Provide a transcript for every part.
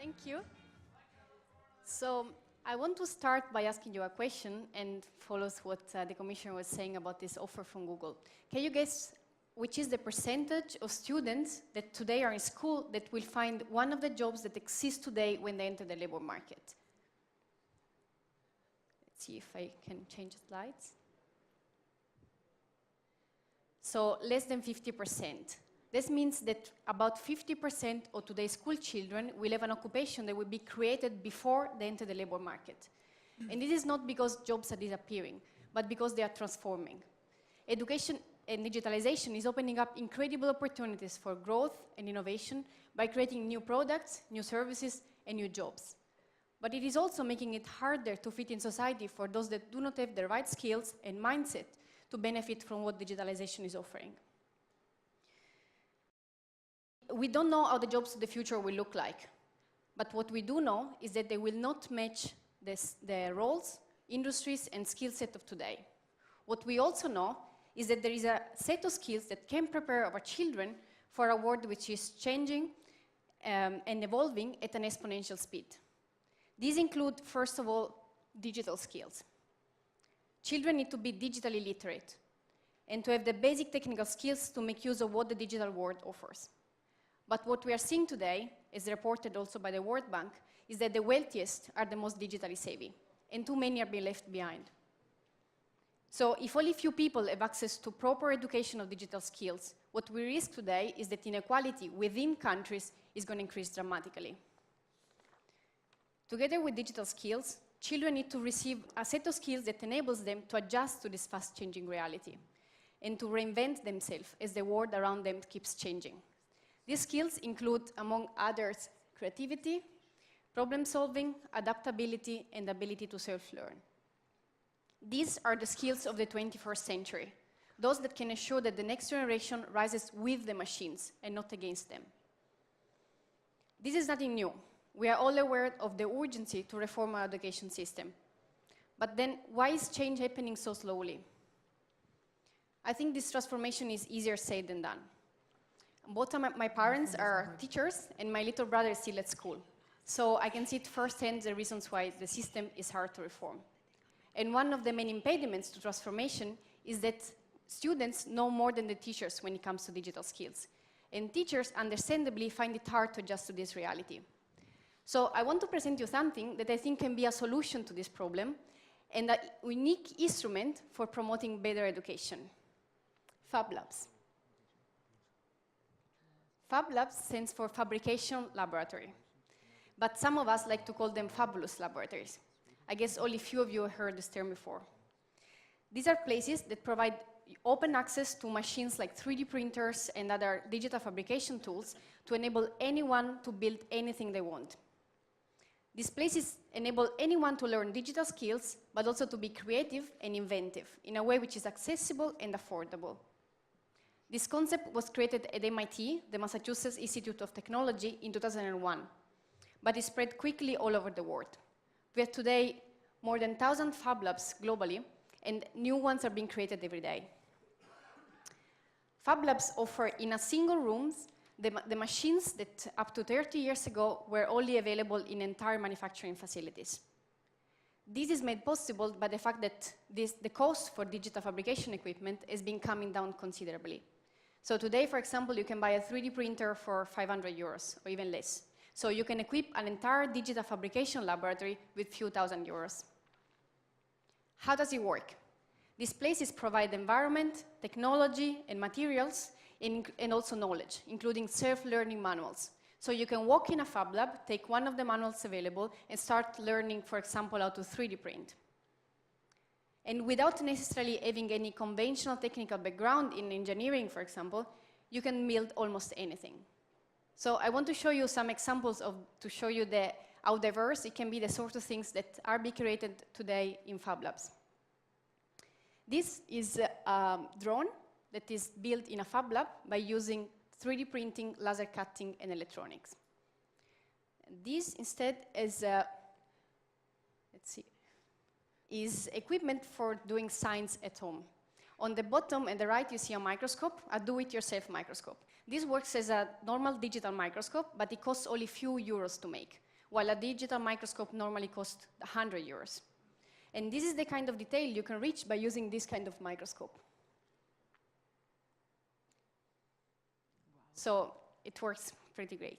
Thank you. So I want to start by asking you a question and follows what the Commissioner was saying about this offer from Google. Can you guess which is the percentage of students that today are in school that will find one of the jobs that exist today when they enter the labor market? Let's see if I can change the slides. So less than 50%. This means that about 50% of today's school children will have an occupation that will be created before they enter the labor market. And this is not because jobs are disappearing, but because they are transforming. Education and digitalization is opening up incredible opportunities for growth and innovation by creating new products, new services, and new jobs. But it is also making it harder to fit in society for those that do not have the right skills and mindset to benefit from what digitalization is offering. We don't know how the jobs of the future will look like, but what we do know is that they will not match the roles, industries, and skill set of today. What we also know is that there is a set of skills that can prepare our children for a world which is changing and evolving at an exponential speed. These include, first of all, digital skills. Children need to be digitally literate and to have the basic technical skills to make use of what the digital world offers. But what we are seeing today, as reported also by the World Bank, is that the wealthiest are the most digitally savvy, and too many are being left behind. So if only few people have access to proper education of digital skills, what we risk today is that inequality within countries is going to increase dramatically. Together with digital skills, children need to receive a set of skills that enables them to adjust to this fast-changing reality and to reinvent themselves as the world around them keeps changing. These skills include, among others, creativity, problem-solving, adaptability, and ability to self-learn. These are the skills of the 21st century, those that can ensure that the next generation rises with the machines and not against them. This is nothing new. We are all aware of the urgency to reform our education system. But then, why is change happening so slowly? I think this transformation is easier said than done. Both of my parents are teachers, and my little brother is still at school. So I can see it firsthand the reasons why the system is hard to reform. And one of the main impediments to transformation is that students know more than the teachers when it comes to digital skills. And teachers, understandably, find it hard to adjust to this reality. So I want to present you something that I think can be a solution to this problem and a unique instrument for promoting better education: fablabs. Fablabs stands for Fabrication Laboratory, but some of us like to call them fabulous laboratories. I guess only few of you have heard this term before. These are places that provide open access to machines like 3D printers and other digital fabrication tools to enable anyone to build anything they want. These places enable anyone to learn digital skills, but also to be creative and inventive in a way which is accessible and affordable. This concept was created at MIT, the Massachusetts Institute of Technology, in 2001, but it spread quickly all over the world. We have today more than 1,000 fab labs globally, and new ones are being created every day. Fab labs offer in a single room the machines that up to 30 years ago were only available in entire manufacturing facilities. This is made possible by the fact that the cost for digital fabrication equipment has been coming down considerably. So today, for example, you can buy a 3D printer for 500 euros or even less. So you can equip an entire digital fabrication laboratory with few thousand euros. How does it work? These places provide environment, technology, and materials, and also knowledge, including self-learning manuals. So you can walk in a fab lab, take one of the manuals available, and start learning, for example, how to 3D print. And without necessarily having any conventional technical background in engineering, for example, you can build almost anything. So I want to show you some examples to show you how diverse it can be, the sort of things that are being created today in fab labs. This is a drone that is built in a fab lab by using 3D printing, laser cutting, and electronics. This instead is, is equipment for doing science at home. On the bottom and the right, you see a microscope, a do-it-yourself microscope. This works as a normal digital microscope, but it costs only a few euros to make. while a digital microscope normally costs 100 euros. And this is the kind of detail you can reach by using this kind of microscope. Wow. So it works pretty great.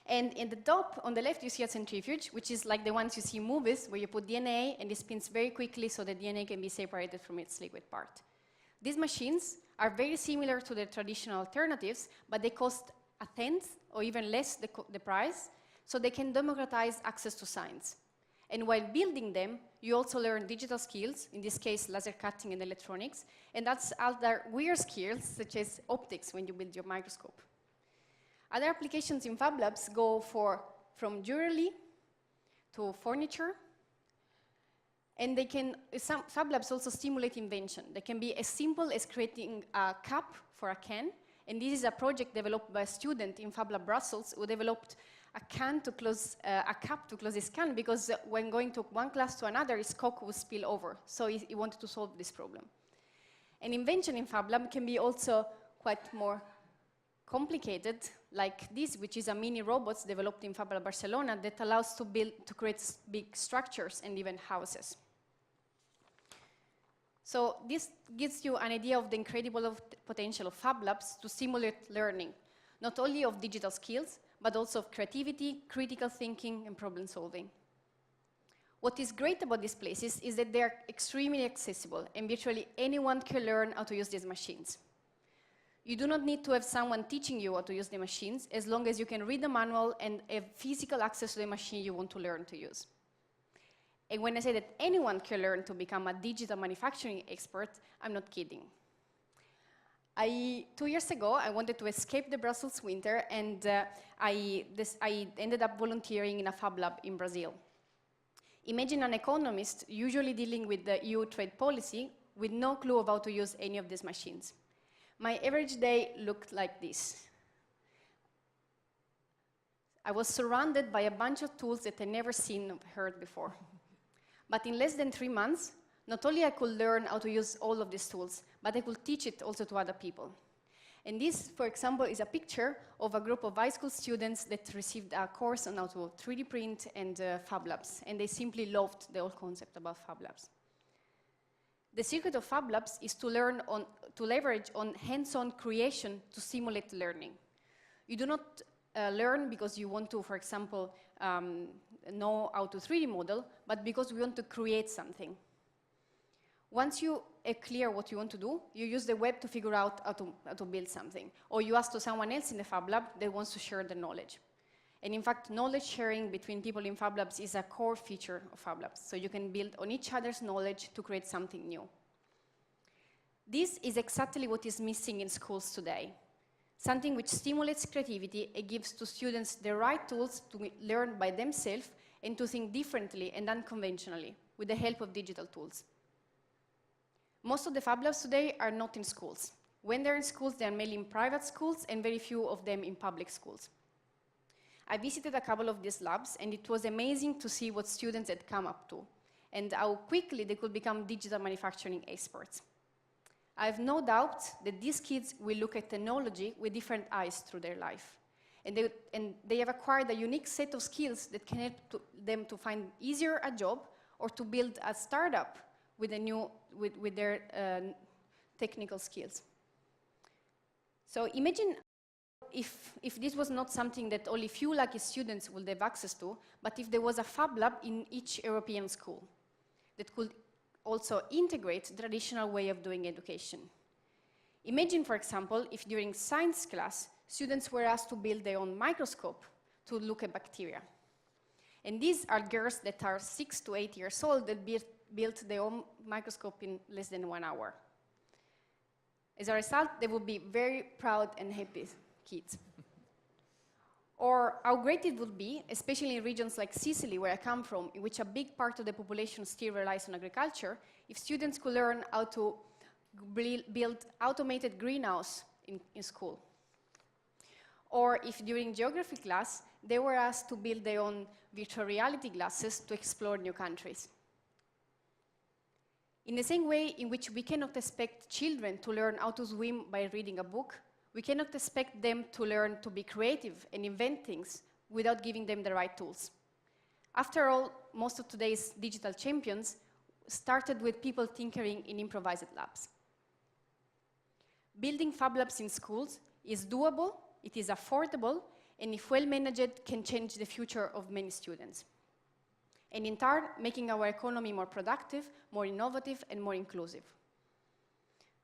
And in the top, on the left, you see a centrifuge, which is like the ones you see in movies, where you put DNA, and it spins very quickly so the DNA can be separated from its liquid part. These machines are very similar to the traditional alternatives, but they cost a tenth or even less the price, so they can democratize access to science. And while building them, you also learn digital skills, in this case, laser cutting and electronics, and that's other weird skills, such as optics, when you build your microscope. Other applications in Fab Labs go from jewelry to furniture, and they can, some Fab Labs also stimulate invention. They can be as simple as creating a cup for a can, and this is a project developed by a student in Fab Lab Brussels who developed a cup to close his can, because when going to one class to another, his Coke would spill over. So he wanted to solve this problem. An invention in Fab Lab can be also quite more complicated, like this, which is a mini robot developed in Fab Lab Barcelona that allows to create big structures and even houses. So this gives you an idea of the incredible potential of Fab Labs to stimulate learning, not only of digital skills, but also of creativity, critical thinking, and problem solving. What is great about these places is that they are extremely accessible, and virtually anyone can learn how to use these machines. You do not need to have someone teaching you how to use the machines, as long as you can read the manual and have physical access to the machine you want to learn to use. And when I say that anyone can learn to become a digital manufacturing expert, I'm not kidding. 2 years ago, I wanted to escape the Brussels winter, and I ended up volunteering in a Fab Lab in Brazil. Imagine an economist usually dealing with the EU trade policy with no clue of how to use any of these machines. My average day looked like this. I was surrounded by a bunch of tools that I'd never seen or heard before. But in less than 3 months, not only I could learn how to use all of these tools, but I could teach it also to other people. And this, for example, is a picture of a group of high school students that received a course on how to 3D print and Fab Labs, and they simply loved the whole concept about Fab Labs. The secret of Fab Labs is to leverage on hands-on creation to simulate learning. You do not learn because you want to, for example, know how to 3D model, but because we want to create something. Once you are clear what you want to do, you use the web to figure out how to build something. Or you ask to someone else in the Fab Lab that wants to share the knowledge. And in fact, knowledge sharing between people in Fab Labs is a core feature of Fab Labs. So you can build on each other's knowledge to create something new. This is exactly what is missing in schools today. Something which stimulates creativity and gives to students the right tools to learn by themselves and to think differently and unconventionally with the help of digital tools. Most of the Fab Labs today are not in schools. When they're in schools, they are mainly in private schools and very few of them in public schools. I visited a couple of these labs, and it was amazing to see what students had come up to and how quickly they could become digital manufacturing experts. I have no doubt that these kids will look at technology with different eyes through their life. And they have acquired a unique set of skills that can help them to find easier a job or to build a startup with their technical skills. So imagine if this was not something that only few lucky students would have access to, but if there was a Fab Lab in each European school that could also integrate the traditional way of doing education. Imagine, for example, if during science class, students were asked to build their own microscope to look at bacteria. And these are girls that are 6 to 8 years old that built their own microscope in less than 1 hour. As a result, they would be very proud and happy kids. Or how great it would be, especially in regions like Sicily, where I come from, in which a big part of the population still relies on agriculture, if students could learn how to build automated greenhouse in school. Or if during geography class, they were asked to build their own virtual reality glasses to explore new countries. In the same way in which we cannot expect children to learn how to swim by reading a book, we cannot expect them to learn to be creative and invent things without giving them the right tools. After all, most of today's digital champions started with people tinkering in improvised labs. Building fab labs in schools is doable, it is affordable, and if well managed, can change the future of many students. And in turn, making our economy more productive, more innovative, and more inclusive.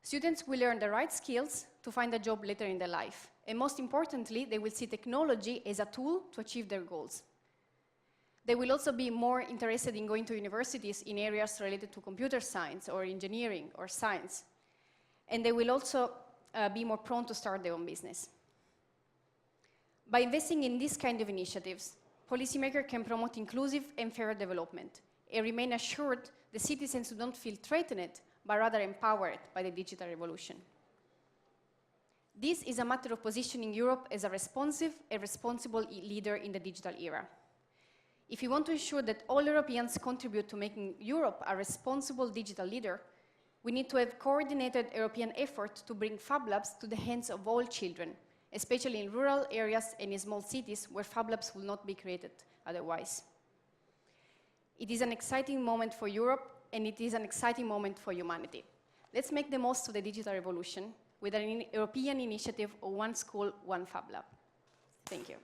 Students will learn the right skills to find a job later in their life. And most importantly, they will see technology as a tool to achieve their goals. They will also be more interested in going to universities in areas related to computer science or engineering or science. And they will also be more prone to start their own business. By investing in these kind of initiatives, policymakers can promote inclusive and fair development and remain assured the citizens who don't feel threatened, but rather empowered by the digital revolution. This is a matter of positioning Europe as a responsive and responsible leader in the digital era. If we want to ensure that all Europeans contribute to making Europe a responsible digital leader, we need to have coordinated European effort to bring Fab Labs to the hands of all children, especially in rural areas and in small cities where Fab Labs will not be created otherwise. It is an exciting moment for Europe, and it is an exciting moment for humanity. Let's make the most of the digital revolution with an European initiative of One School, One Fab Lab. Thank you.